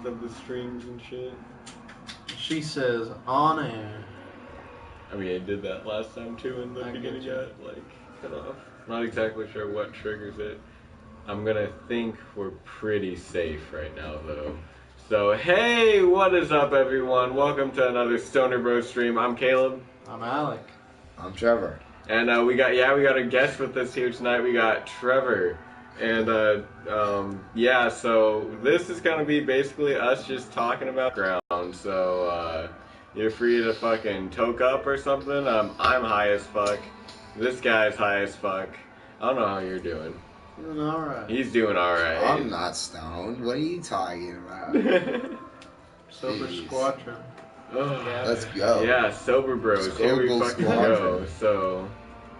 of the streams and shit. She says on air. I mean, I did that last time too in the beginning. Cut off. Not exactly sure what triggers it. I'm gonna think we're pretty safe right now, though. So, hey, what is up, everyone? Welcome to another Stoner Bro stream. I'm Caleb. I'm Alec. I'm Trevor. And we got a guest with us here tonight. We got Trevor. And so this is gonna be basically us just talking about ground. So you're free to fucking toke up or something. I'm high as fuck. This guy's high as fuck. I don't know how you're doing. Doing alright. He's doing alright. I'm not stoned. What are you talking about? Sober Squatron. Oh, let's go. Yeah, sober bros. Here we fucking go. So,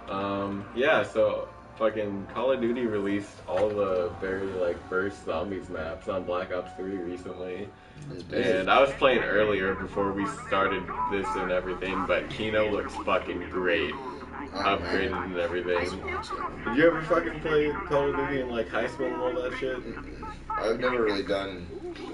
so fucking Call of Duty released all the very first zombies maps on Black Ops 3 recently. And I was playing earlier before we started this and everything, but Kino looks fucking great. Upgraded and everything. Did you ever fucking play Call of Duty in high school and all that shit? I've never really done.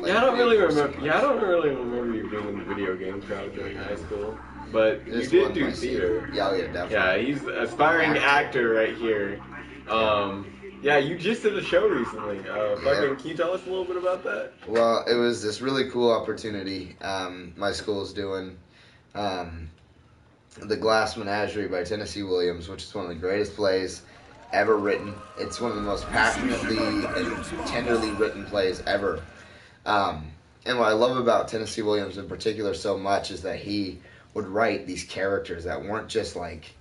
I don't really remember you being in the video game crowd during high school. But you did do theater. Yeah, definitely. Yeah, he's an aspiring actor right here. You just did a show recently. Can you tell us a little bit about that? Well, it was this really cool opportunity. My school's doing The Glass Menagerie by Tennessee Williams, which is one of the greatest plays ever written. It's one of the most passionately and tenderly written plays ever. And what I love about Tennessee Williams in particular so much is that he would write these characters that weren't just like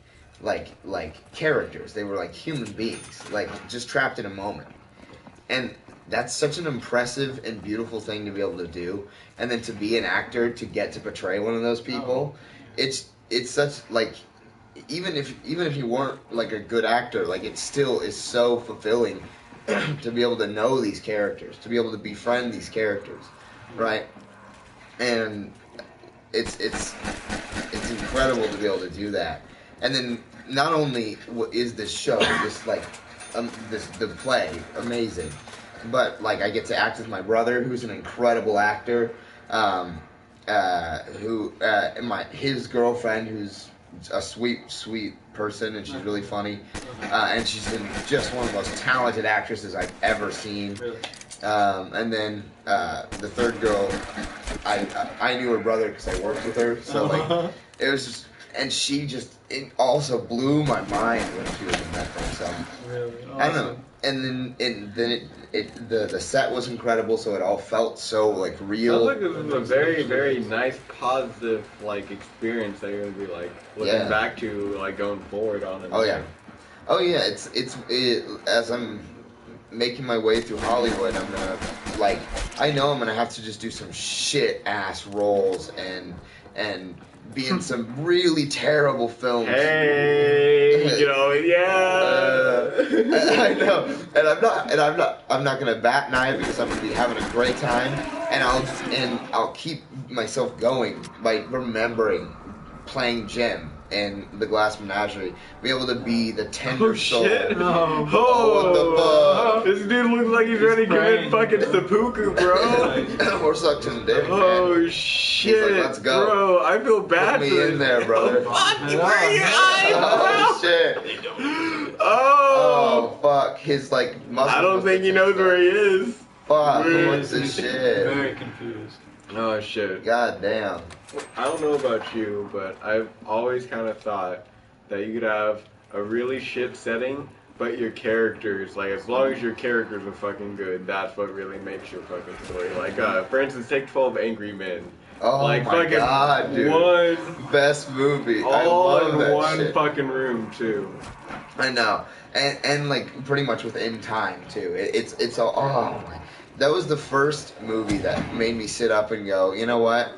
characters. They were like human beings, just trapped in a moment. And that's such an impressive and beautiful thing to be able to do. And then to be an actor, to get to portray one of those people, it's such even if you weren't a good actor, it still is so fulfilling to be able to know these characters, to be able to befriend these characters, right? And it's incredible to be able to do that. And then not only is this show the play amazing, but I get to act with my brother, who's an incredible actor. His girlfriend, who's a sweet person, and she's really funny, and she's just one of the most talented actresses I've ever seen. Really? And then the third girl, I knew her brother because I worked with her, so it was just, and it also blew my mind when she was in that thing. So really? Awesome. I don't know. And then the set was incredible, so it all felt so real. Sounds like this was a very, very nice, positive experience that you're gonna be looking back to going forward on it. Oh yeah. It's as I'm making my way through Hollywood, I'm gonna I know I'm gonna have to just do some shit ass roles and be in some really terrible films. Hey, I know, and I'm not gonna bat an eye because I'm gonna be having a great time, and I'll keep myself going by remembering playing Jim in The Glass Menagerie, be able to be the tender soul. Shit. No. What the fuck? This dude looks like he's ready to commit fucking seppuku, bro. Or sucking dick, man. Oh shit, He's like, let's go. Bro, I feel bad Put for me in there, brother. Fuck, where are your eyes, Oh bro? shit. Oh, Fuck. His muscles. I don't think he knows where he is. Fuck. Where What's this shit? Very confused. Oh shit. God damn. I don't know about you, but I've always kind of thought that you could have a really shit setting, but your characters, as long as your characters are fucking good, that's what really makes your fucking story. For instance, take 12 Angry Men. Oh my god, dude. One Best movie. I all love in that one shit. fucking room too. I know. And pretty much within time too. It's all, oh my. That was the first movie that made me sit up and go, you know what?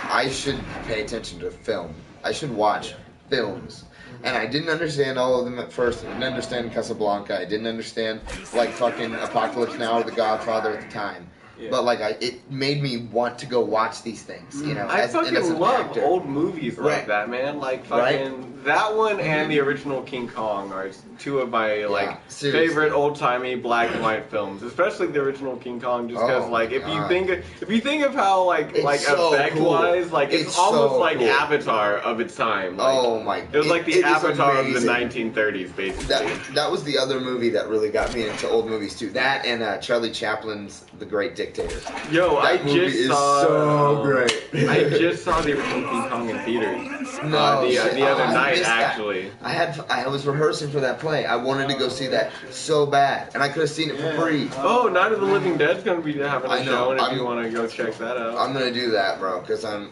I should pay attention to film. I should watch films. And I didn't understand all of them at first. I didn't understand Casablanca. I didn't understand fucking Apocalypse Now or The Godfather at the time. Yeah. But like, it made me want to go watch these things. You know, I as an fucking love actor. old movies like Right. that, man. Like Right. fucking that one and the original King Kong are two of my like seriously. favorite old timey black and white films. Especially the original King Kong, just because Oh, like my God. if you think of how like It's so effect cool. wise, like it's It's almost so like cool. Avatar of its time. Like, Oh my! it was like the it is Avatar of the amazing. 1930s, basically. That was the other movie that really got me into old movies too. That and Charlie Chaplin's The Great Dictator. Yo, That I movie just is saw so great. I just saw the original King Kong in theaters. No, shit. The other I night, missed that. actually. I was rehearsing for that play. I wanted to go see that so bad, and I could have seen it for free. Oh, Night of the Living Dead's gonna be having I a know, show, and if you want to go check that out. I'm gonna do that, bro, because I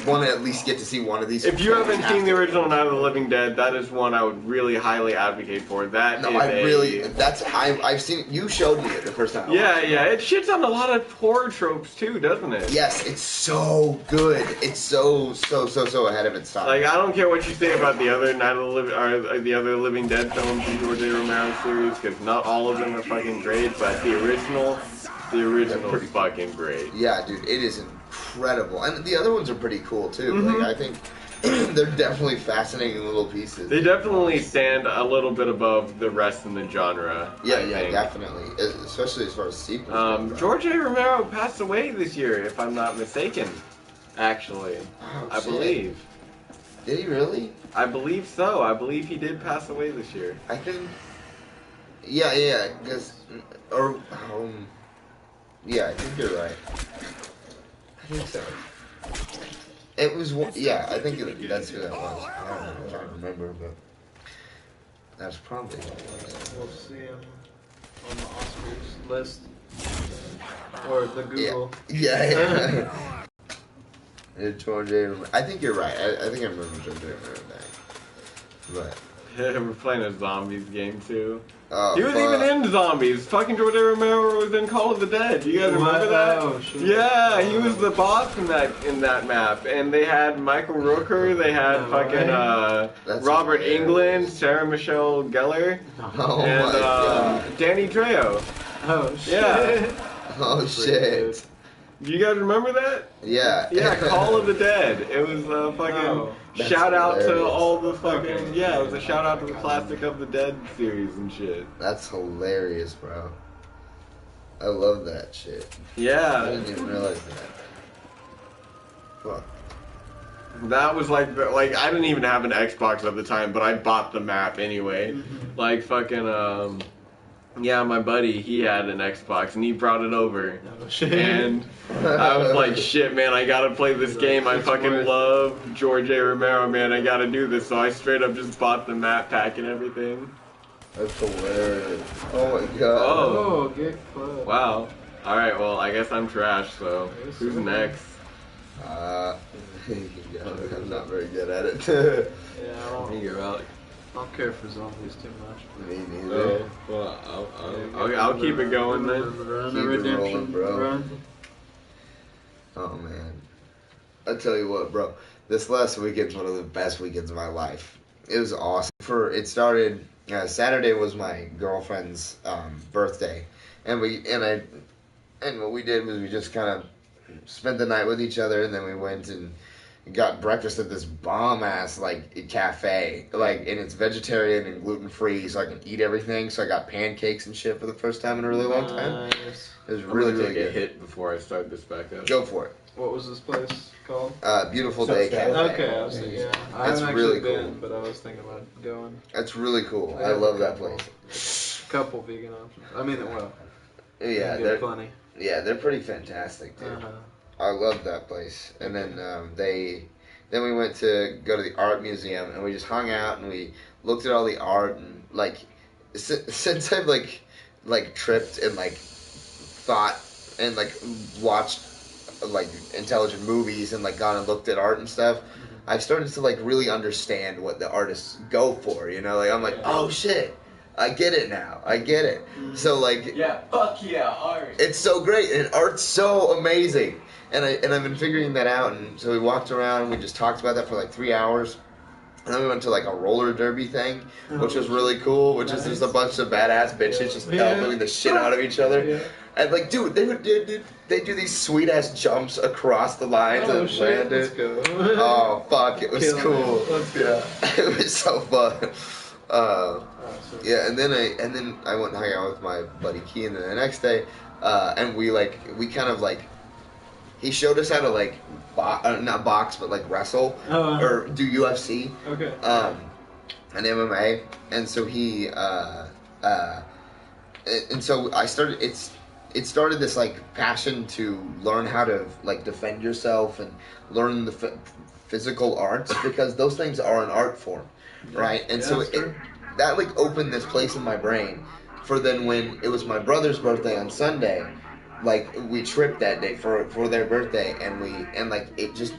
want to at least get to see one of these. If you haven't seen the original Night of the Living Dead, that is one I would really highly advocate for. I've seen it. You showed me it the first time. Yeah, it shits on a lot of horror tropes too, doesn't it? Yes, it's so good. It's so ahead of its time. Like, I don't care what you say about the other Night of the Living, or the other Living Dead films in George A. Romero series, because not all of them are fucking great, but the original is fucking great. Yeah, dude, it is incredible, and the other ones are pretty cool too. Mm-hmm. Like, I think they're definitely fascinating little pieces. They definitely stand a little bit above the rest in the genre. Yeah, I think. definitely, especially as far as sequels. George A. Romero passed away this year, if I'm not mistaken. Actually, I believe. Did he really? I believe so. I believe he did pass away this year. I think. Yeah, because yeah, I think you're right. I think so. It was I think that's who that was. I don't remember, but that's probably who it was. We'll see him on the Oscars list or the Google. Yeah. George A. Romero. I think you're right. I think I remember George A. Romero that. But We're playing a zombies game too. oh, He was even in Zombies. Fucking George A. Romero was in Call of the Dead. You guys remember that? Oh, sure. Yeah, he was the boss in that map. And they had Michael Rooker, they had Robert hilarious. Englund, Sarah Michelle Gellar, Oh and my God. Danny Trejo. Oh shit. Yeah. Oh shit. Do you guys remember that? Yeah. Yeah, Call of the Dead. It was a fucking That's shout out to hilarious. all the fucking Okay. it was a shout out to the classic of the Dead series and shit. That's hilarious, bro. I love that shit. I Yeah, didn't even realize that. Fuck. that was like I didn't even have an Xbox at the time, but I bought the map anyway. Like fucking yeah, my buddy, he had an Xbox and he brought it over. Oh shit. And I was like, shit, man, I gotta play this game. I fucking love George A. Romero, man. I gotta do this. So I straight up just bought the map pack and everything. That's hilarious. Oh my God. Oh, get fucked. Wow. Alright, well, I guess I'm trash, so who's next? I'm not very good at it. Yeah, I don't care for zombies too much. Me neither. Well, I'll keep it going then. Run Keep the it redemption, rolling, bro. run. Oh man. I tell you what, bro. This last weekend's one of the best weekends of my life. It was awesome. It started Saturday was my girlfriend's birthday, and what we did was we just kind of spent the night with each other, and then we went and got breakfast at this bomb ass cafe, and it's vegetarian and gluten free, so I can eat everything. So I got pancakes and shit for the first time in a really long time. Nice. It was I'm really gonna really take a good. hit before I start this back up. Go for it. What was this place called? Beautiful Day Cafe. Okay, I was thinking, yeah. I That's haven't really actually cool. been, but I was thinking about going. That's really cool. They I have love a that couple- place. Couple vegan options. I mean, well, Yeah, you get they're plenty. they're pretty fantastic, dude. Uh-huh. I love that place. And then then we went to go to the art museum and we just hung out and we looked at all the art and since I've tripped and thought and watched intelligent movies and gone and looked at art and stuff, I've started to really understand what the artists go for. You know, I'm like, oh shit. I get it now. I get it. So Yeah, fuck yeah, art. it's so great and art's so amazing. And I've been figuring that out, and so we walked around and we just talked about that for 3 hours. And then we went to a roller derby thing, which was really cool, which is just a bunch of badass bitches just elbowing the shit out of each other. Yeah. And like, dude, they do these sweet ass jumps across the lines and land it. Let's go. Oh fuck, it was cool. Yeah, it was so fun. Yeah, and then I went and hung out with my buddy Key, and then the next day, and we kind of like, he showed us how to like, not box, but like wrestle or do UFC. Okay. And MMA, and so he, and so I started. It started this like passion to learn how to like defend yourself and learn the physical arts, because those things are an art form, right? And so that like opened this place in my brain for then when it was my brother's birthday on Sunday, like we tripped that day for their birthday, and like it just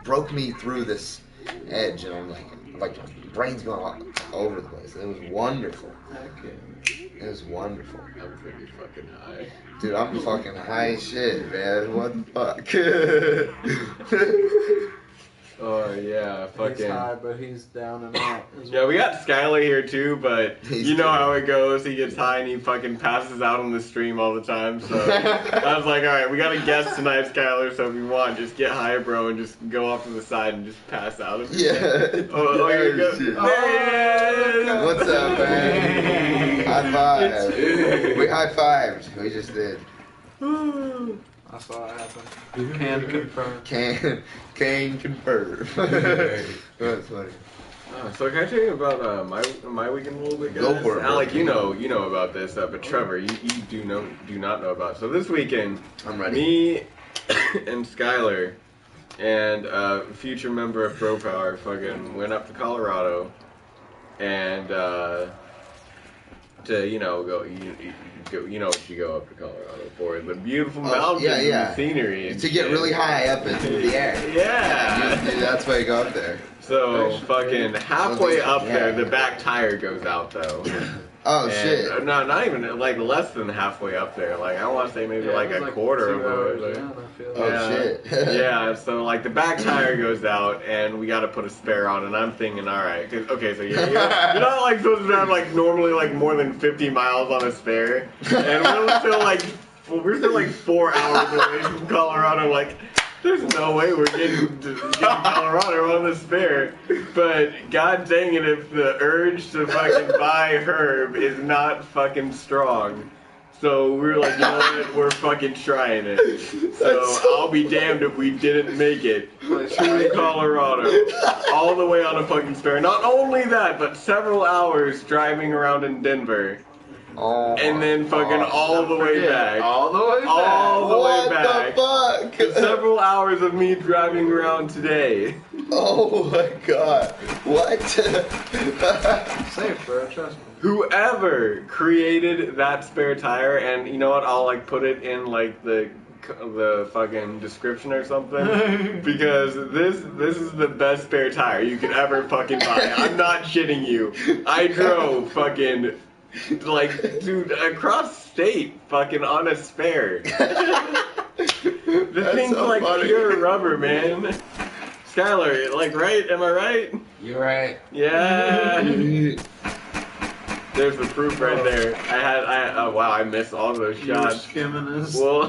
broke me through this edge, and I'm like my brain's going all over the place. It was wonderful. Okay. It was wonderful. I'm pretty fucking high. Dude, I'm fucking high as shit, man. What the fuck? Oh yeah, fucking. He's high, but he's down and out. Yeah, we got Skylar here too, but He's you know dead. how it goes. He gets high and he fucking passes out on the stream all the time. So I was like, all right, we got a guest tonight, Skylar. So if you want, just get high, bro, and just go off to the side and just pass out. Yeah. Oh, here you go. Shit. Man! What's up, man? High five. We high fived. We just did. I saw it happen. Can confirm. Can confirm. That's funny. So can I tell you about my weekend a little bit, guys? Go for it, Alec, bro. you know about this, but Trevor, you do not know about it. So this weekend, I'm ready. me and Skylar and a future member of Bro Power fucking went up to Colorado and to go what you go up to Colorado for, the beautiful mountains and the scenery and to get shit. really high up into the air. Yeah. Dude, that's why you go up there. So fucking halfway up there, the back tire goes out though. Oh And, shit. No, not even like less than halfway up there. Like I want to say maybe like it was a quarter 2 of hours it. down, I feel Oh, like. shit. Yeah, so like the back tire goes out and we got to put a spare on, and I'm thinking, all right, so you're not like supposed to drive like normally like more than 50 miles on a spare, and we're still like 4 hours away from Colorado. Like, there's no way we're getting to Colorado on the spare. But god dang it, if the urge to fucking buy herb is not fucking strong. So we were like, you know what, we're fucking trying it. So I'll be damned if we didn't make it to Colorado. All the way on a fucking spare. Not only that, but several hours driving around in Denver. Oh, And then fucking all the way back. All the way back. All the way back. What the fuck? Several hours of me driving around today. Oh my god. What? Safe, bro. Trust me. Whoever created that spare tire, and you know what, I'll like put it in like the fucking description or something, because this is the best spare tire you could ever fucking buy. I'm not shitting you. I drove fucking like, dude, across state fucking on a spare. The thing's so like funny. pure rubber, man. Skylar, like, right? Am I right? You're right. Yeah. There's the proof right there. Wow, I missed all those You were shots. skimming his. Well,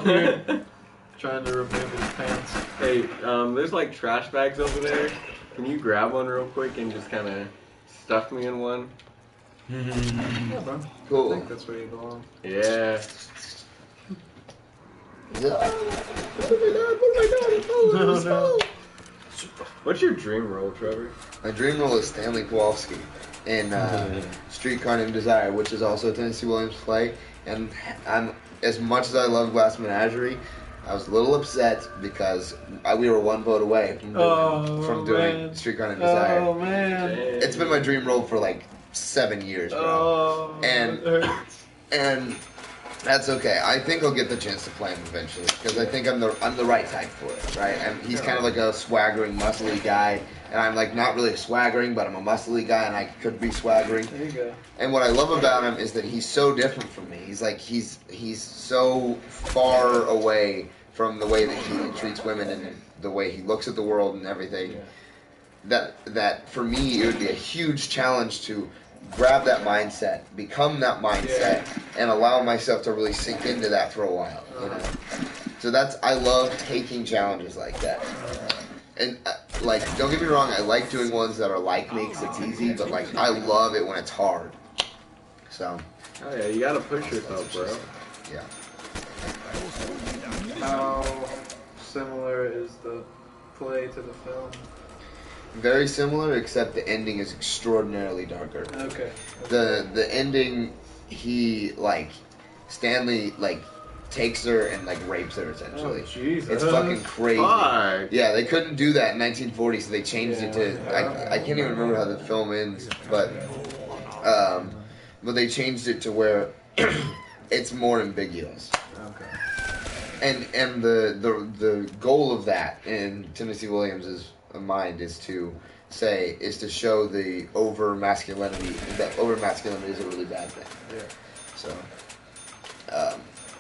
Trying to remove his pants. hey, there's like trash bags over there. Can you grab one real quick and just kind of stuff me in one? Yeah, bro. Cool. I think that's where you belong. Yeah. What's your dream role, Trevor? My dream role is Stanley Kowalski in Streetcar Named Desire, which is also a Tennessee Williams play. And as much as I love Glass Menagerie, I was a little upset because we were one vote away from doing Streetcar Named Desire. Oh man. It's been my dream role for like 7 years, bro. Oh. And- it hurts. And that's okay. I think I'll get the chance to play him eventually because I think I'm the right type for it, right? And he's kind of like a swaggering, muscly guy, and I'm like not really swaggering, but I'm a muscly guy, and I could be swaggering. There you go. And what I love about him is that he's so different from me. He's like he's so far away from the way that he treats women and the way he looks at the world and everything. Yeah. That for me it would be a huge challenge to grab that mindset, become that mindset, and allow myself to really sink into that for a while. You know? So I love taking challenges like that. And like, don't get me wrong, I like doing ones that are like me because it's easy, but like, I love it when it's hard. So. Oh yeah, you gotta push yourself, bro. Yeah. How similar is the play to the film? Very similar, except the ending is extraordinarily darker. Okay. The ending, Stanley takes her and rapes her essentially. Oh, Jesus. It's fucking crazy. Fuck. Yeah, they couldn't do that in 1940, so they changed it to. I can't even remember how the film ends, but they changed it to where it's more ambiguous. Okay. And the goal of that in Tennessee Williams' mind is to show the over masculinity. That over masculinity is a really bad thing. Yeah. So,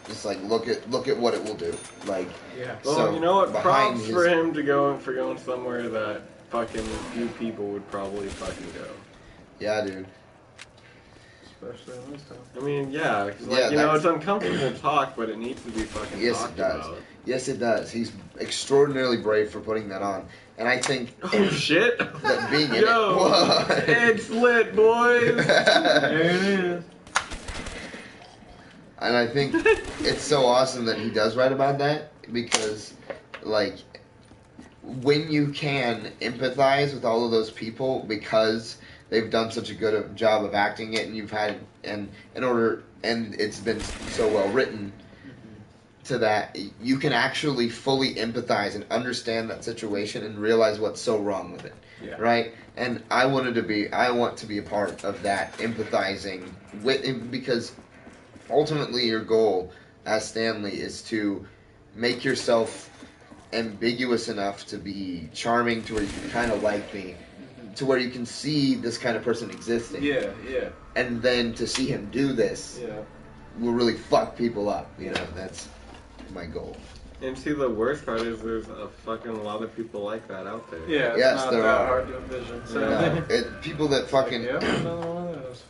it's look at what it will do. Yeah. Well, so you know what? Props his, for him going somewhere that fucking few people would probably fucking go. Yeah, dude. Especially in this time. I mean, yeah, 'cause it's uncomfortable talk, but it needs to be fucking talked about. Yes, it does. He's extraordinarily brave for putting that on, and I think Oh shit! that being in Yo, it, it's lit, boys. There it is. And I think it's so awesome that he does write about that because, when you can empathize with all of those people because they've done such a good job of acting it, and it's been so well written to that you can actually fully empathize and understand that situation and realize what's so wrong with it, right? And I want to be a part of that empathizing with, because ultimately your goal as Stanley is to make yourself ambiguous enough to be charming to where you can kind of like me, to where you can see this kind of person existing. Yeah. And then to see him do this will really fuck people up. You know, that's my goal. And see, the worst part is there's a fucking lot of people like that out there. Yeah, it's Yes, not there that are. hard to envision. So. People that fucking another one of those.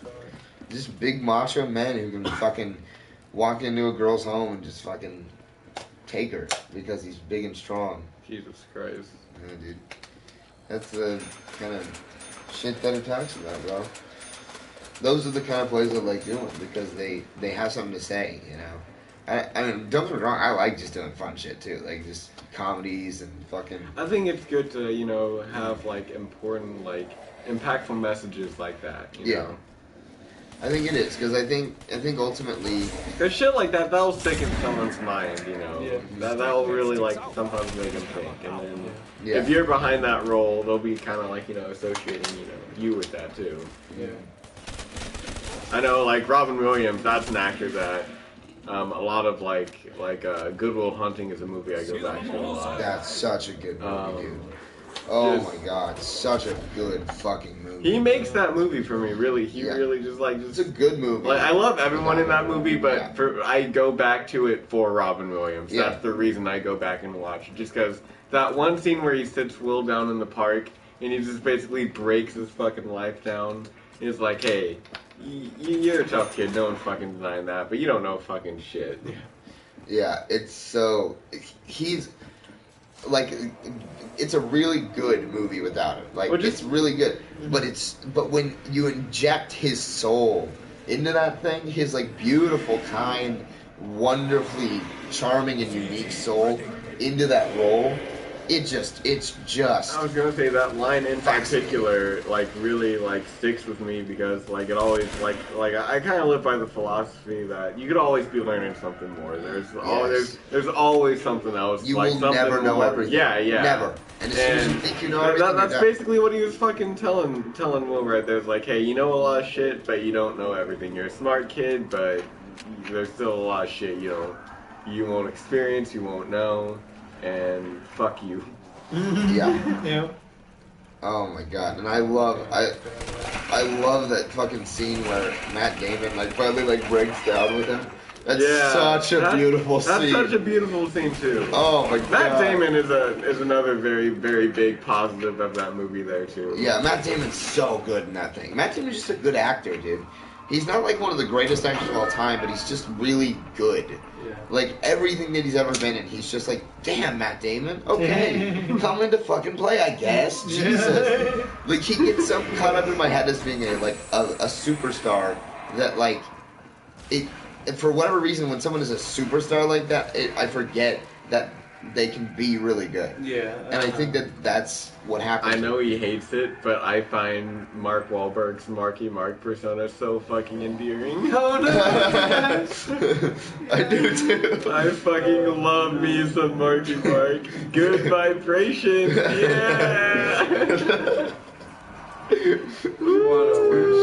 just big macho men who can fucking walk into a girl's home and just fucking take her because he's big and strong. Jesus Christ. Yeah, dude. That's the kind of shit that it talks about, bro. Those are the kind of plays I like doing because they have something to say, you know. I mean, don't get me wrong, I like just doing fun shit too, just comedies and fucking. I think it's good to, have important, impactful messages like that, you know? I think it is, because I think ultimately. Because shit like that'll stick in someone's mind, you know? Yeah. That'll really, sometimes make them think. And then if you're behind that role, they'll be kind of, associating, you with that too. Yeah. I know, Robin Williams, that's an actor that a lot of, Good Will Hunting is a movie I go back to a lot. That's such a good movie, dude. Oh my god, such a good fucking movie. He makes that movie for me, really. He really just It's a good movie. I love everyone in that movie, but I go back to it for Robin Williams. Yeah. That's the reason I go back and watch it. Just because that one scene where he sits Will down in the park and he just basically breaks his fucking life down. He's like, hey, you're a tough kid, no one's fucking denying that, but you don't know fucking shit. Yeah, it's so. He's. It's a really good movie without him. It's really good. But when you inject his soul into that thing, his beautiful, kind, wonderfully charming and unique soul into that role, it's just. I was gonna say that line in particular, really sticks with me because it always I kind of live by the philosophy that you could always be learning something more. There's always something else. You will never know everything. Yeah. Never. And as soon as you think you know everything, that's basically what he was fucking telling Will right there. It's hey, you know a lot of shit, but you don't know everything. You're a smart kid, but there's still a lot of shit you won't experience, you won't know. And fuck you. Yeah. Oh my god, and I love that fucking scene where Matt Damon finally breaks down with him, That's such a beautiful scene. That's such a beautiful scene too. Oh my god. Matt Damon is another very, very big positive of that movie there too. Yeah, Matt Damon's so good in that thing. Matt Damon's just a good actor, dude. He's not like one of the greatest actors of all time, but he's just really good. Yeah. Like everything that he's ever been in, he's just like, damn, Matt Damon, okay, come into fucking play, I guess. Jesus, like he gets so caught up in my head as being a superstar that like it. For whatever reason, when someone is a superstar like that, I forget that they can be really good. Yeah. And I think that's what happens. I know he hates it, but I find Mark Wahlberg's Marky Mark persona so fucking endearing. Oh no! I do too. I fucking love me some Marky Mark. Good vibrations, yeah! What a worst.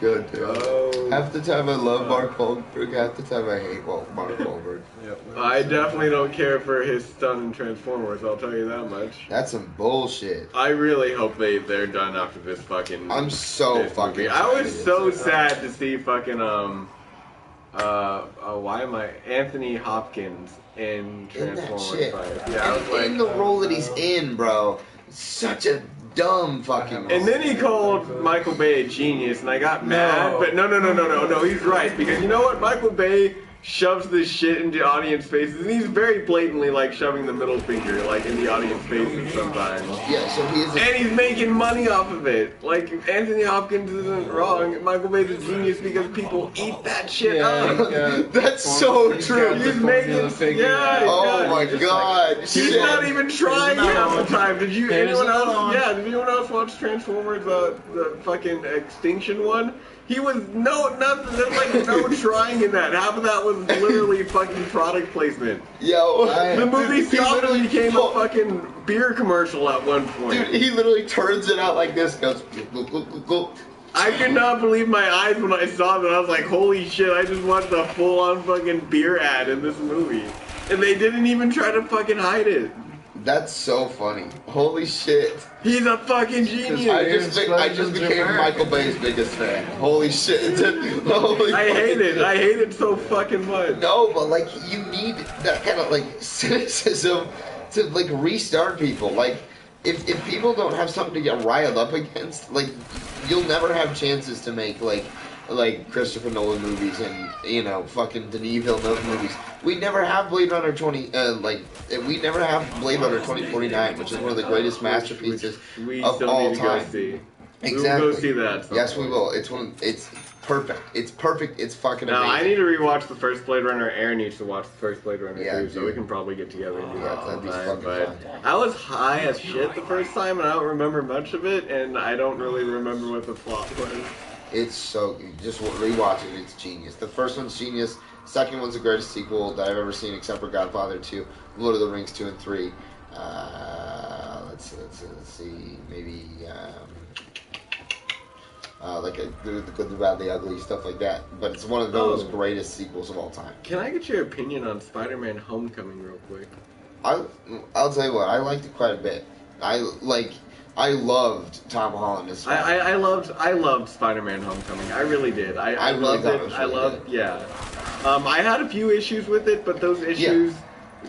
Good, dude. Oh. Half the time I love Mark Wahlberg, half the time I hate Mark Wahlberg. Yep. I definitely don't care for his stunt in Transformers, I'll tell you that much. That's some bullshit. I really hope they're done after this fucking... I'm so this fucking movie. I was so sad to see fucking, Anthony Hopkins in Transformers shit. 5. Yeah, I was And like... in the role that he's in, bro, such a dumb fucking role. And then he called Michael Bay a genius, and I got mad. But no, he's right. Because you know what? Michael Bay shoves this shit into audience faces, and he's very blatantly, like, shoving the middle finger, like, in the audience faces sometimes. Yeah, so he is And he's making money off of it. Like, Anthony Hopkins isn't wrong. Michael Bay's a genius because people eat that shit up. That's so true. He's making... Oh my god. He's not even trying half the time. Did anyone else watch Transformers, the fucking Extinction one? He was nothing. There's like no trying in that. Half of that was literally fucking product placement. Yo, the movie stopped and became a fucking beer commercial at one point. Dude, he literally turns it out like this, goes. I could not believe my eyes when I saw that. I was like, holy shit! I just watched a full-on fucking beer ad in this movie, and they didn't even try to fucking hide it. That's so funny. Holy shit. He's a fucking genius. I just became Michael Bay's biggest fan. Holy shit. I hate it. I hate it so fucking much. No, but like you need that kind of like cynicism to like restart people. Like if people don't have something to get riled up against, like you'll never have chances to make like Christopher Nolan movies and fucking Denis Villeneuve movies. We never have Blade Runner 2049, which is one of the greatest masterpieces we of still all need to time. Go see. Exactly. We'll go see that. Yes, we will. It's perfect. It's perfect. It's fucking amazing. Now I need to rewatch the first Blade Runner. Aaron needs to watch the first Blade Runner too, so dude. we can probably get together and do that that'd be sometime. fucking But fun. I was high as shit the first time, and I don't remember much of it, and I don't really remember what the plot was. It's so just rewatch it. It's genius. The first one's genius. Second one's the greatest sequel that I've ever seen, except for Godfather 2, Lord of the Rings 2 and 3. Let's see, maybe like The Good, the Bad, the Ugly, stuff like that. But it's one of those greatest sequels of all time. Can I get your opinion on Spider-Man: Homecoming real quick? I'll tell you what, I liked it quite a bit. I loved Tom Holland as Spider-Man. I loved Spider-Man: Homecoming. I really did. I really loved thought it. it was I really loved, good. yeah. I had a few issues with it, but those issues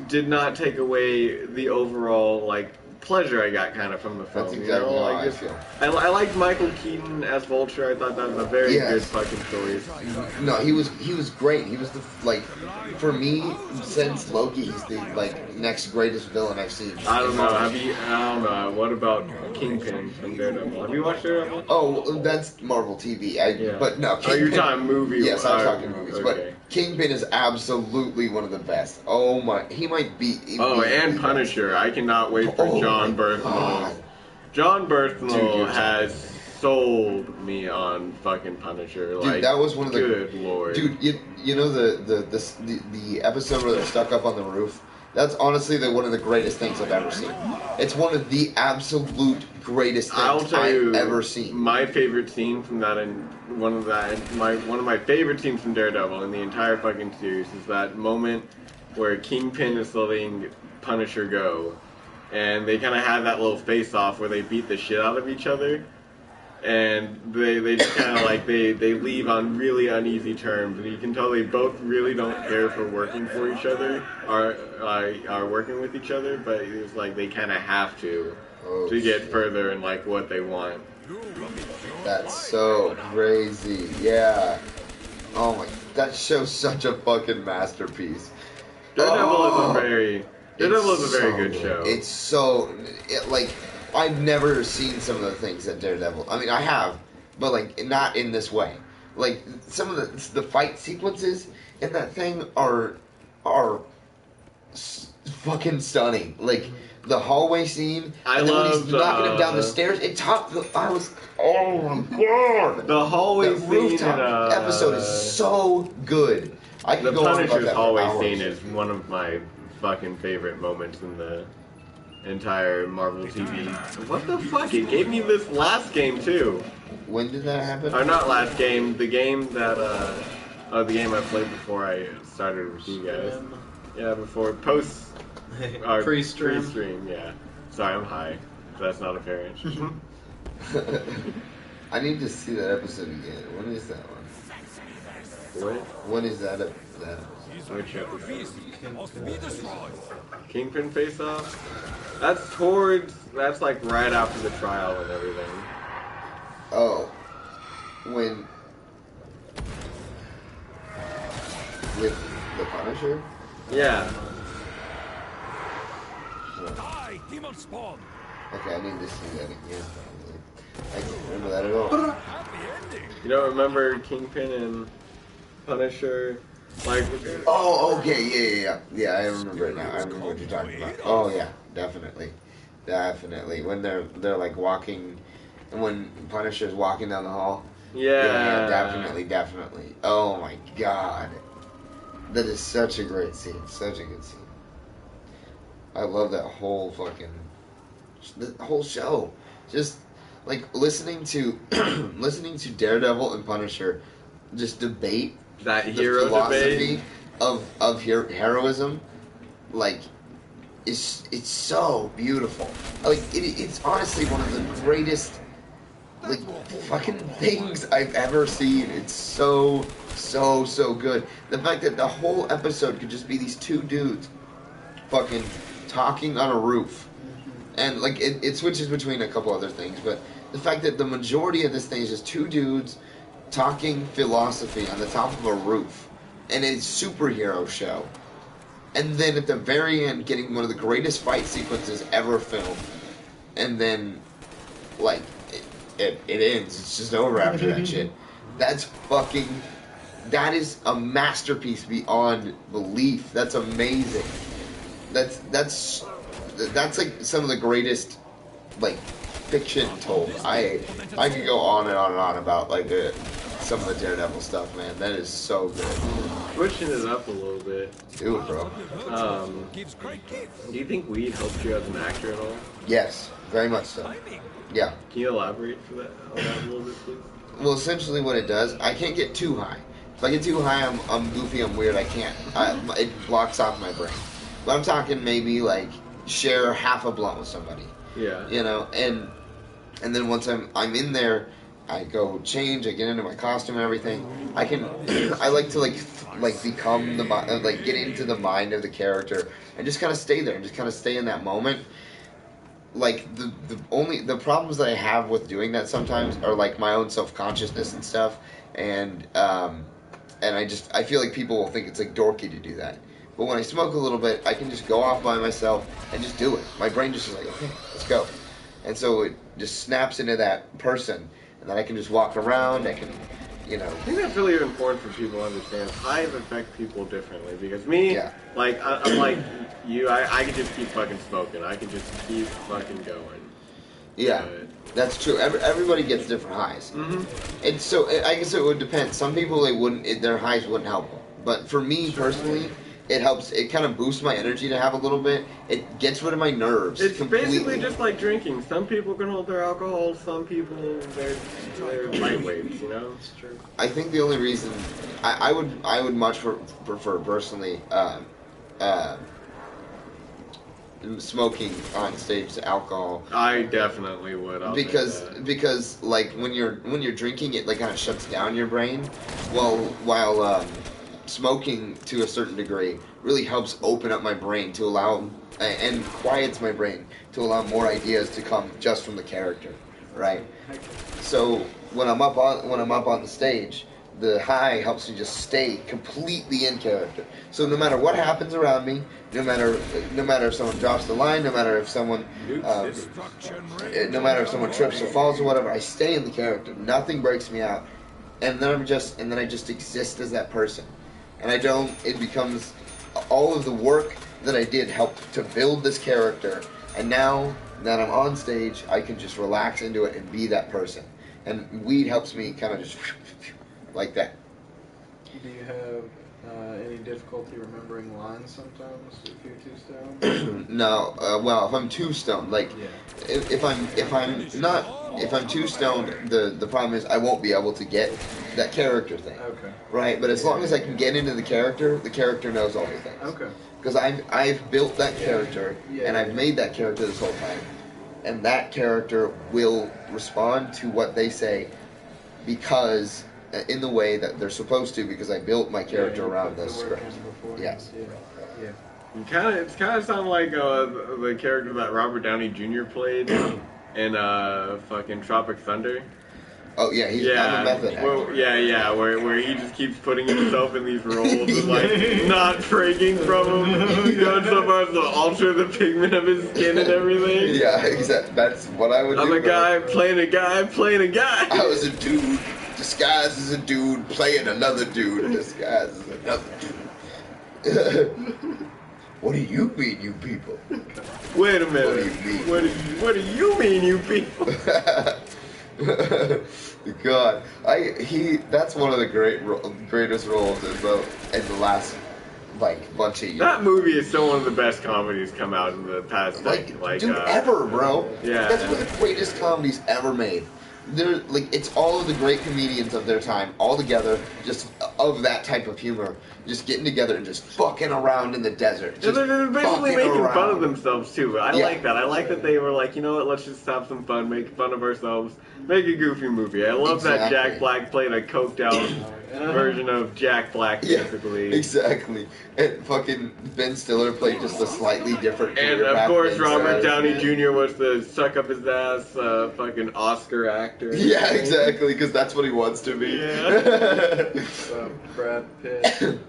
did not take away the overall pleasure I got kind of from the film. That's exactly how I feel. I liked Michael Keaton as Vulture. I thought that was a very good fucking story. No, he was great. He was for me, since Loki, he's the next greatest villain I've seen. I don't know. I don't know. What about Kingpin from Daredevil? Have you watched Daredevil? Oh, that's Marvel TV. But no. Kingpin, you're talking movie. Yes, I'm talking movies. Okay. But Kingpin is absolutely one of the best. Oh my, he might be. And Punisher. I cannot wait for John Bernthal. God. John Bernthal has sold me on fucking Punisher. Dude, that was one of the good lord. Dude, you know the episode where they're stuck up on the roof? That's honestly one of the greatest things I've ever seen. It's one of the absolute greatest things I've ever seen. My favorite scene from that, and one of my favorite scenes from Daredevil in the entire fucking series is that moment where Kingpin is letting Punisher go, and they kind of have that little face-off where they beat the shit out of each other. and they just kind of like they leave on really uneasy terms, and you can tell they both really don't care for working for each other, are working with each other, but it's like they kind of have to get further in like what they want. That's so crazy. Yeah. Oh my, that show's such a fucking masterpiece. Daredevil is a very good show. It's so like I've never seen some of the things that Daredevil. I mean, I have, but like not in this way. Like some of the fight sequences in that thing are fucking stunning. Like the hallway scene, and then when he's knocking him down the stairs, I was, oh my god! The hallway scene rooftop episode is so good. I could go on about that hallway for hours. scene is one of my fucking favorite moments in the entire Marvel TV. What the fuck? It gave me this last game too. When did that happen? Or not last game. The game that the game I played before I started with you guys. Yeah, before post. Pre-stream, yeah. Sorry, I'm high. That's not apparent. I need to see that episode again. When is that one? What? When is that? Which episode? Kingpin face off? That's like right after the trial and everything. Oh. When... With the Punisher? Yeah. Okay, I need to see that again. I don't remember that at all. You don't remember Kingpin and Punisher? Like, oh, okay, yeah, I remember it now. I remember what you're talking about. Oh yeah, definitely. When they're like walking, and when Punisher's walking down the hall. Yeah, definitely. Oh my god, that is such a great scene, such a good scene. I love that whole the whole show. Just like listening to Daredevil and Punisher just debate that the hero philosophy debate of heroism. Like it's so beautiful. Like it's honestly one of the greatest like fucking things I've ever seen. It's so good. The fact that the whole episode could just be these two dudes fucking talking on a roof, and like it switches between a couple other things, but the fact that the majority of this thing is just two dudes talking philosophy on the top of a roof, and it's a superhero show, and then at the very end getting one of the greatest fight sequences ever filmed, and then like it ends, it's just over after that shit. That is a masterpiece beyond belief. That's amazing. That's like some of the greatest like fiction told. I could go on and on and on about like some of the Daredevil stuff, man. That is so good. Switching it up a little bit. Do it, bro. Do you think weed helped you as an actor at all? Yes, very much so. Yeah. Can you elaborate on that a little bit, please? Well, essentially what it does, I can't get too high. If I get too high, I'm goofy, I'm weird, I can't. It blocks off my brain. But I'm talking maybe like share half a blunt with somebody. Yeah. You know, and then once I'm in there, I go change, I get into my costume and everything. I like to like become get into the mind of the character and just kind of stay there and just kind of stay in that moment. Like the problems that I have with doing that sometimes are like my own self-consciousness and stuff, and I feel like people will think it's like dorky to do that. But when I smoke a little bit, I can just go off by myself and just do it. My brain just is like, okay, let's go. And so it just snaps into that person, and then I can just walk around, I can, you know. I think that's really important for people to understand. Highs affect people differently, because me, like, I'm like you, I can just keep fucking smoking. I can just keep fucking going. Yeah, that's true. Everybody gets different highs. Mm-hmm. And so I guess it would depend. Some people, their highs wouldn't help them. But for me personally, it helps. It kind of boosts my energy to have a little bit. It gets rid of my nerves. It's completely. Basically just like drinking. Some people can hold their alcohol. Some people they're lightweights. You know, it's true. I think the only reason I would much prefer personally smoking on stage to alcohol. I definitely would. Because like when you're drinking, it like kind of shuts down your brain, while smoking to a certain degree really helps open up my brain to allow and quiets my brain to allow more ideas to come just from the character, right? So when I'm up on the stage, the high helps me just stay completely in character. So no matter what happens around me, no matter if someone drops the line, no matter if someone trips or falls or whatever, I stay in the character. Nothing breaks me out, and then I just exist as that person, and I don't. It becomes all of the work that I did helped to build this character, and now that I'm on stage, I can just relax into it and be that person. And weed helps me kind of just like that. Do you have any difficulty remembering lines sometimes if you're too stoned? No, well, if I'm too stoned, like if I'm too stoned, the problem is I won't be able to get that character thing. Okay. Right, but as long as I can get into the character knows all the things. Okay. Because I've built that character and I've made that character this whole time, and that character will respond to what they say because in the way that they're supposed to, because I built my character around the script. Yes. Yeah. It's kind of sound like the character that Robert Downey Jr. played in fucking Tropic Thunder. Oh yeah, he's I'm a method actor. Well, where he just keeps putting himself in these roles and like not breaking from him, going so far as to alter the pigment of his skin and everything. Yeah, exactly. That's what I would do. I'm a guy playing a guy playing a guy. I was a dude disguised as a dude playing another dude disguised as another dude. What do you mean, you people? Wait a minute. What do you mean? What do you mean, you people? God, that's one of the greatest roles in the last like bunch of years. That movie is still one of the best comedies come out in the past ever, bro. Yeah, that's one of the greatest comedies ever made. They're like, it's all of the great comedians of their time all together, just of that type of humor, just getting together and just fucking around in the desert. They're basically making fun of themselves too. I like that. I like that they were like, you know what? Let's just have some fun, make fun of ourselves, make a goofy movie. I love that Jack Black played a coked out version of Jack Black, basically. Yeah, exactly. And fucking Ben Stiller played just a slightly different. And of course, Robert Downey Jr. was the suck up his ass, fucking Oscar actor. Yeah, exactly, because that's what he wants to be. Yeah. Brad Pitt.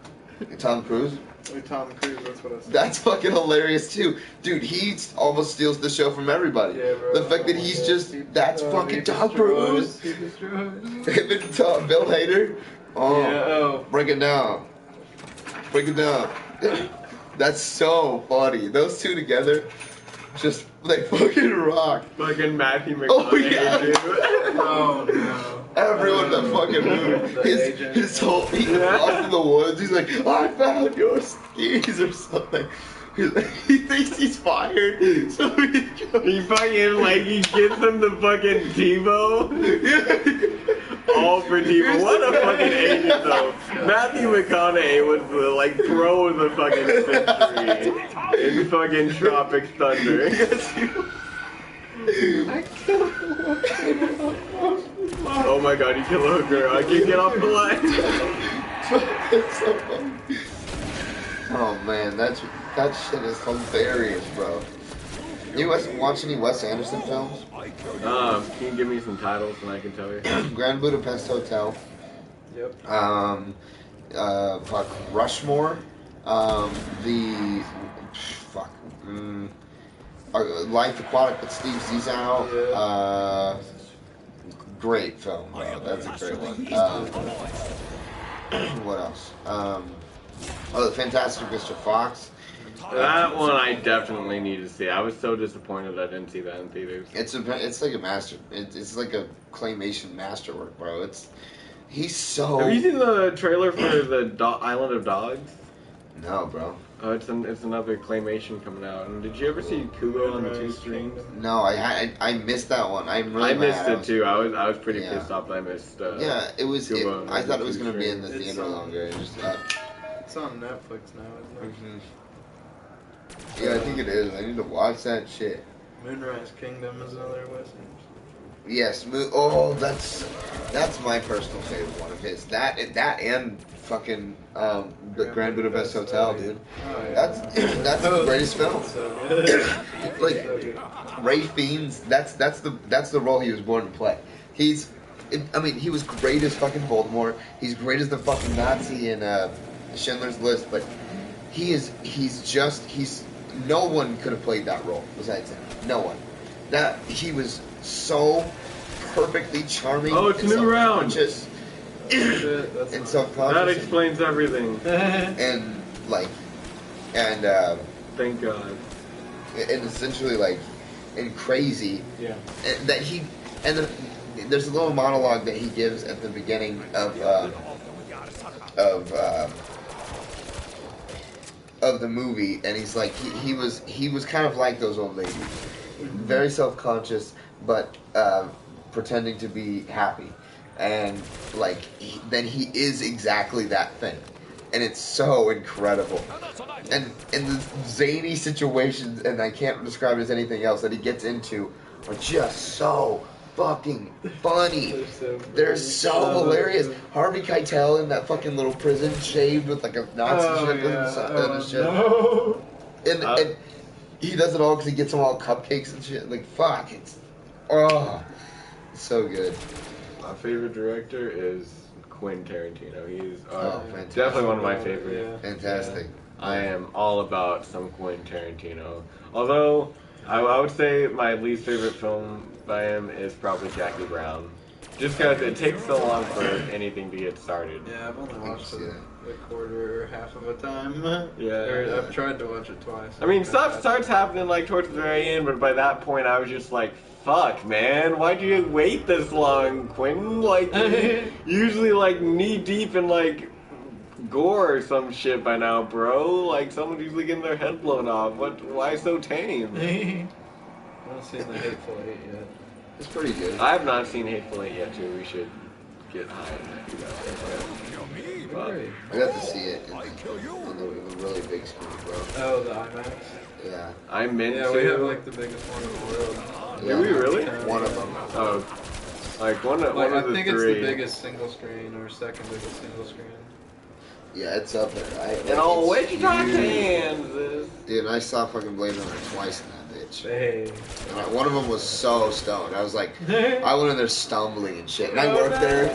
Tom Cruise. Tom Cruise, that's what I said. That's fucking hilarious too. Dude, he almost steals the show from everybody. Yeah, bro. The fact that he's just, that's fucking Tom Cruise. Him and Bill Hader. Oh, yeah, break it down. Break it down. That's so funny. Those two together, just, they fucking rock. Fucking Matthew McConaughey. Oh, yeah. Dude. Oh, no. Everyone in the fucking movie. He's off in the woods. He's like, I found your skis or something. He thinks he's fired, so he fucking like he gets him the fucking TiVo. All for TiVo. What a fucking agent though. Matthew McConaughey was the like pro of the fucking century in fucking Tropic Thunder. I killed the Oh my god, you kill a hooker. I can't get off the line. It's so funny. Oh man, that shit is hilarious, bro. You watch any Wes Anderson films? Can you give me some titles and I can tell you? Grand Budapest Hotel. Yep. Rushmore. Life Aquatic with Steve Zissou. Yeah. Great film, bro. That's a great one. What else? The Fantastic Mr. Fox. That one I definitely need to see. I was so disappointed I didn't see that in theaters. It's like a master. It's like a claymation masterwork, bro. He's so. Have you seen the trailer for the Island of Dogs? No, bro. Oh, it's another claymation coming out. And did you ever see Kubo on the Two Strings? No, I missed that one. I missed it too. I was pretty pissed off that I missed. It was. Kubo I thought it was gonna be in the theater longer. It's on Netflix now, isn't it? Yeah, I think it is. I need to watch that shit. Moonrise Kingdom is another Western. Yes. Oh, that's my personal favorite one of his. That and fucking the Grand Budapest Hotel, dude. Oh, yeah. That's the greatest film. So good. Like So good. Ray Fiennes, that's the role he was born to play. He was great as fucking Voldemort. He's great as the fucking Nazi in Schindler's List, but he's no one could have played that role besides him. No one. That he was so perfectly charming. Oh, it's a new round. And subconscious. That explains everything. And Thank God. and essentially and crazy. Yeah. And there's a little monologue that he gives at the beginning of the movie, and he's like he was kind of like those old ladies, very self-conscious, but pretending to be happy, and then he is exactly that thing, and it's so incredible, and the zany situations, and I can't describe it as anything else that he gets into, are just so fucking funny. They're so hilarious. Harvey Keitel in that fucking little prison, shaved with a Nazi shit on his shit. No. And he does it all because he gets them all cupcakes and shit. Fuck, it's so good. My favorite director is Quentin Tarantino. He's fantastic. definitely one of my favorites. Yeah. Fantastic. I am all about some Quentin Tarantino. Although, I would say my least favorite film by him is probably Jackie Brown. Just because it takes so long for anything to get started. Yeah, I've only watched it a quarter or half of a time. Yeah. Or I've tried to watch it twice. I mean, stuff starts happening towards the very end, but by that point I was just like, fuck, man, why'd you wait this long, Quentin? Usually knee deep in gore or some shit by now, bro. Someone's usually getting their head blown off. Why so tame? I haven't seen The Hateful Eight yet. It's pretty good. I have not seen Hateful Eight yet, too. We should get high on that. But, I got to see it in the really big screen, bro. Oh, the IMAX? Yeah. I'm meant Yeah, to. we have the biggest one in the world. Yeah. Do we really? One of them. Oh. One of I the think three. it's the biggest single screen or second biggest single screen. Yeah, it's up there. And all it's Wichita, huge. Kansas. Dude, I saw fucking Blade Runner twice in that bitch. Hey. And one of them was so stoned. I was like, I went in there stumbling and shit. And I Oh, worked no. there.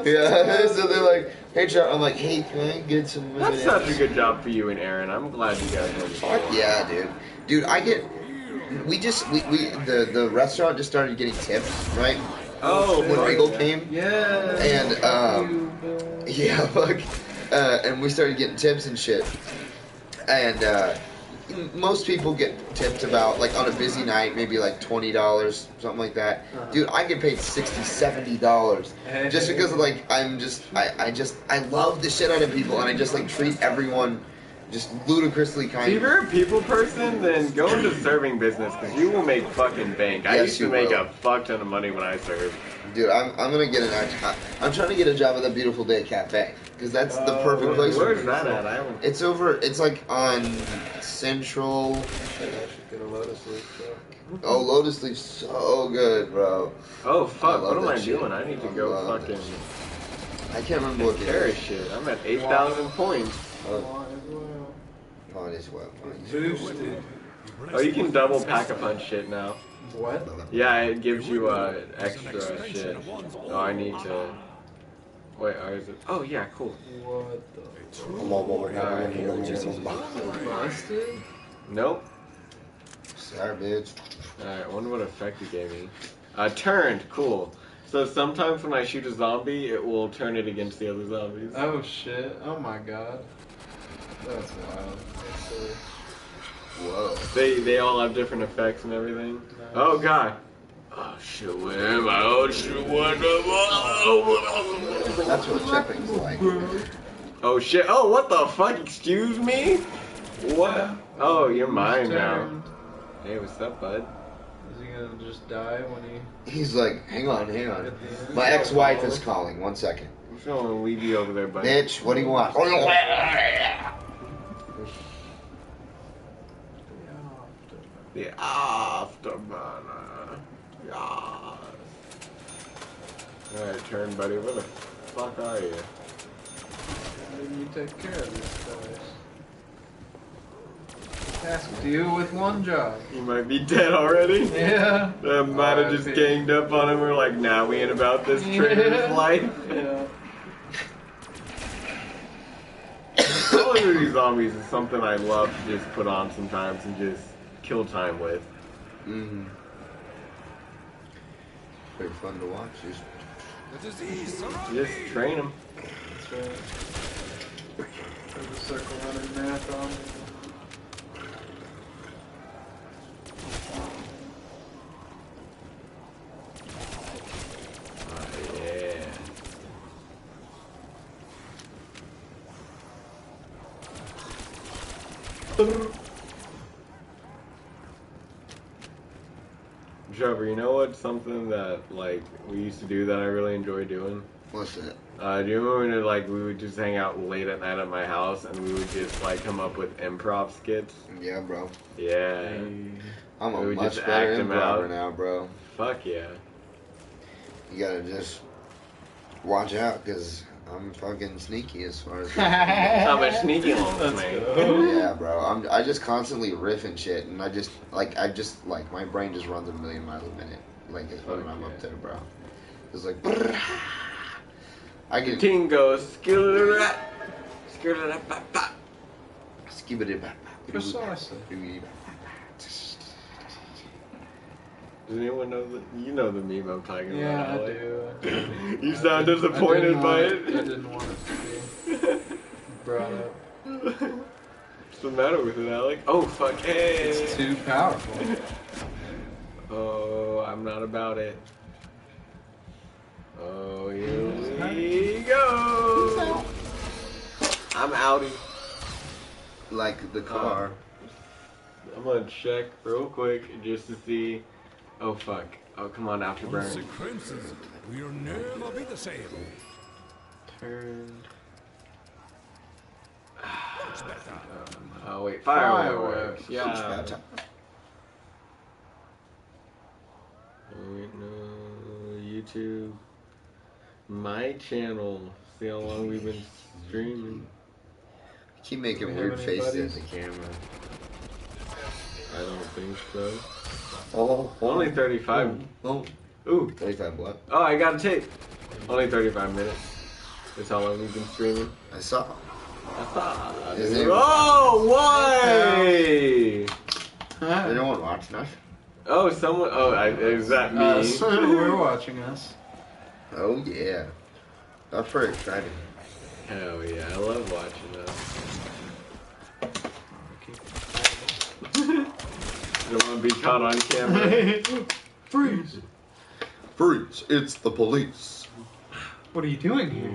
Yeah. So they're like, hey, Charlie. I'm like, hey, can I get some That's M&Ms? such a good job for you and Aaron. I'm glad you guys went. Fuck yeah, dude. Dude, the restaurant just started getting tips, right? Oh, When Regal came. Yeah. And, yeah, fuck. And we started getting tips and shit. And, most people get tipped about, on a busy night, maybe $20, something like that. Dude, I get paid $60, $70 just because I love the shit out of people, and I just treat everyone just ludicrously kind. If you're a people person, then go into serving business because you will make fucking bank. I Yes, used to you make will. a fuck ton of money when I served. Dude, I'm gonna get I'm trying to get a job at the Beautiful Day Cafe because that's the perfect place. Where's for me. that at? I don't. It's on Central. I should get a Lotus Leaf truck. Oh, Lotus Leaf's so good, bro. Oh I fuck! love What am that I shit. doing? I need to I go love fucking I can't remember what it Paris is. shit. I'm at 8,000 points. Might as well. Boosted. Oh, you can double pack a punch shit now. What? Yeah, it gives you extra shit. Oh, I need to. Wait, or is it? Oh yeah, cool. What the? Busted? Nope. Sorry, bitch. Alright, I wonder what effect it gave me. Turned, cool. So sometimes when I shoot a zombie, it will turn it against the other zombies. Oh shit. Oh my god. That's wild. That's silly. Whoa. They all have different effects and everything. Nice. Oh god. Oh shit, what am I? Oh shit, what am I? That's what chipping's like. Oh shit, oh what the fuck, excuse me? What? Oh, you're mine now. Turned. Hey, what's up, bud? Is he gonna just die when he He's like, hang on. at the end? My ex-wife is calling. 1 second. I'm just gonna leave you over there, buddy. Bitch, what do you want? The afterburner. Yes. Alright, turn, buddy. Where the fuck are you? How did you take care of these guys? Tasked you with one job. He might be dead already. Yeah. Might have just ganged up on him. We're like, nah, we ain't about this traitor's life. Yeah. Call of Duty Zombies is something I love to just put on sometimes and just kill time with. Mm-hmm. Very fun to watch. Just train them. That's right. Put the circle running math on. Trevor, you know what's something that like we used to do that I really enjoy doing? What's that? Do you remember when like we would just hang out late at night at my house and we would just like come up with improv skits? Yeah, bro. Yeah. I'm a We would much just better act 'em improver out. now, bro. Fuck yeah. You gotta just watch out, cause I'm fucking sneaky as far as. I'm a sneaky little man. Yeah, bro. I just constantly riffing shit, and I just like my brain just runs a million miles a minute, like when I'm up there, bro. It's like. I can. Tingo, skillet, Precisely. Does anyone know you know the meme I'm talking Yeah, about? I do. You sound disappointed by it. I didn't want it to be brought up. What's the matter with it, Alec? Oh, fuck, hey! It's too powerful. Oh, I'm not about it. Oh, here we go! I'm outie. Like the car. I'm gonna check real quick just to see. Oh, fuck. Oh, come on, afterburn. Consequences will never be the same. Turned. It's better. Oh, wait, fireworks. It's Yeah. better. Oh, wait, no. YouTube. My channel. See how long we've been streaming. Keep making Do we weird have any faces buddies? at the camera. I don't think so. Oh, Only 35. Oh, Ooh. 35 what? Oh, I got a tape. Only 35 minutes. That's how long we've been streaming. I saw. I thought. Is it- Oh, why? No one watching us. Oh, someone. Oh, is that me? Us. We're watching us. Oh yeah, that's pretty exciting. Hell yeah, I love watching us. Don't want to be caught on camera. Freeze! Freeze! It's the police. What are you doing here?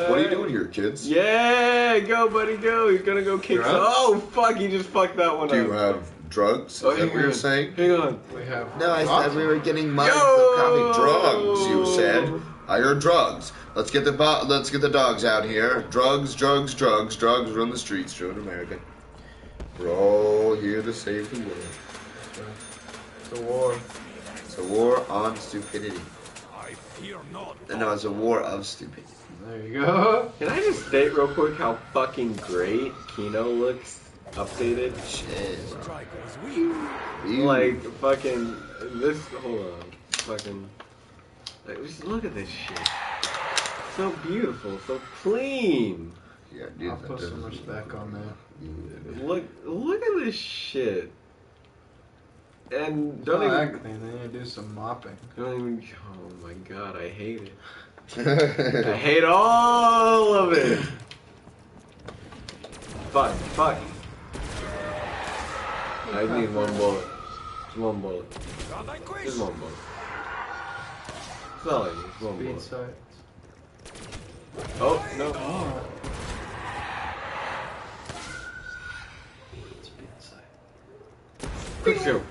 What are you doing here, kids? Yeah, go, buddy, go. He's gonna go kick some. Drugs? Oh, fuck, he just fucked that one Do you up. have drugs? Is Oh, that hang what you're on. saying? Hang on. We have. No, I said we were getting money Yo! for copy drugs. You said I heard drugs. Let's get the dogs out here. Drugs run the streets, ruin America. We're all here to save the world. It's a war. It's a war on stupidity. I fear not. No, it's a war of stupidity. There you go. Can I just state real quick how fucking great Kino looks updated? Shit, bro. Strikers, we. Ew. Like, fucking, this, hold on, fucking, like, just look at this shit. So beautiful, so clean. Yeah, dude, I'll that put some doesn't- respect on that. Look at this shit. And don't Don't even, act clean. They need to do some mopping. don't even, oh my god, I hate it. I hate all of it. Fuck. I need one bullet. Just one bullet. Got that quiz? Just one bullet. It's not like just one Speed bullet. sights. Oh, no. Oh. Speed sight. Quick show.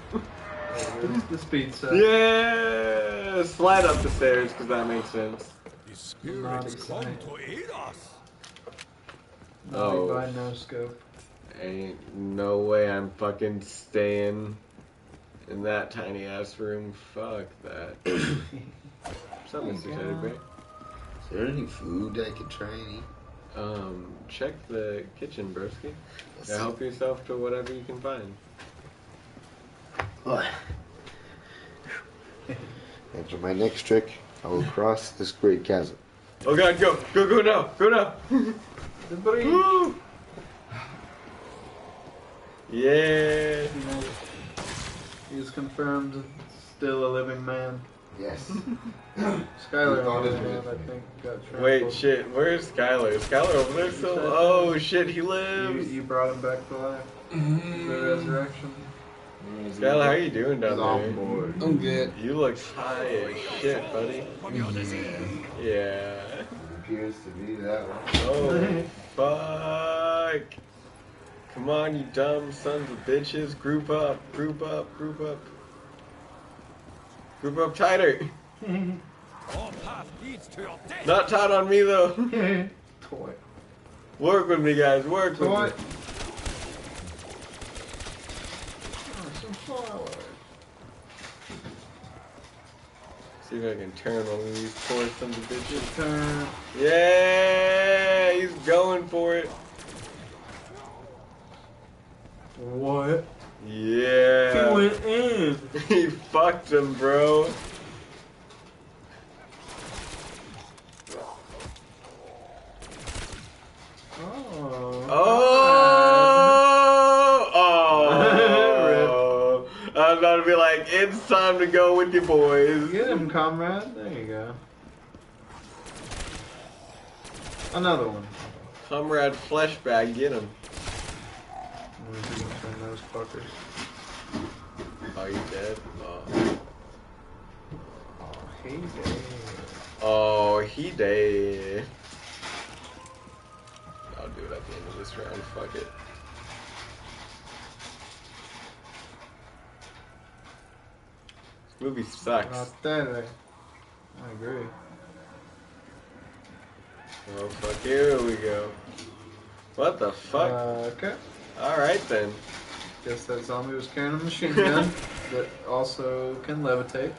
There's the speed sight. Yeah! Slide up the stairs, because that makes sense. The Naughty spirits come sight. to aid us. Naughty Oh. by no scope. Ain't no way I'm fucking staying. In that tiny ass room, fuck that. What's up, Mr. Teddy Bear? Is there any food I could try and eat? Check the kitchen, broski. Let's Yeah, see. help yourself to whatever you can find. After my next trick, I will cross this great chasm. Oh god, go! Go now! Go now! Woo! Yeah! He's confirmed still a living man. Yes. Skylar, thought on the it other was hand, I different. think, got trampled. Wait, shit, where's Skylar? Is Skylar over there still? Oh shit, he lives! You brought him back to life. The resurrection. Skylar, how you doing down He's on there? board. I'm good. You look high as shit, buddy. Yeah. Appears to be that one. Oh, fuck. Come on, you dumb sons of bitches. Group up, group up, group up. Group up tighter. All path leads to your death. Not tight on me, though. Toy. Work with me, guys. Work with Toy. me. Oh, some flowers. See if I can turn one of these poor sons of bitches. Turn. Yeah, he's going for it. What? Yeah. He went in. He fucked him, bro. Oh. Oh! I was about to be like, it's time to go with your boys. Get him, comrade. There you go. Another one. Comrade Fleshbag, get him. I'm gonna turn those fuckers. Oh, you dead? Oh. Hey, Dave. Oh, he dead. I'll do it at the end of this round. Fuck it. This movie sucks. Not that. I agree. Oh, fuck. Here we go. What the fuck? Okay. Alright then. Guess that zombie was carrying a machine gun that also can levitate.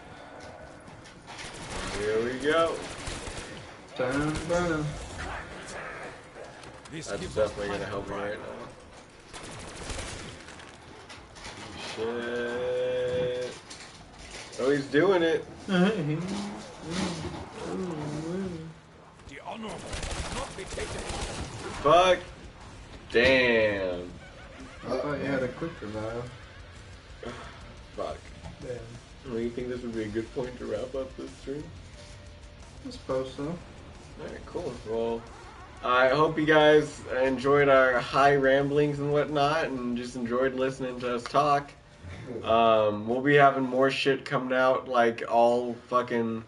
Here we go. Turn and burn him. This That's gives us definitely time gonna help me to right now. Shit. Oh, he's doing it. The honorable will not be taken. Fuck. Damn. I thought you had a quick revive. Fuck. Damn. Do you think this would be a good point to wrap up this stream? I suppose so. Alright, cool. Well, I hope you guys enjoyed our high ramblings and whatnot and just enjoyed listening to us talk. We'll be having more shit coming out like all fucking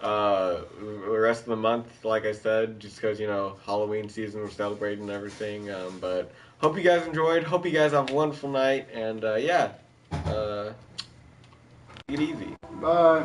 the rest of the month, like I said, just because, you know, Halloween season, we're celebrating and everything. But hope you guys enjoyed. Hope you guys have a wonderful night. And yeah, take it easy. Bye.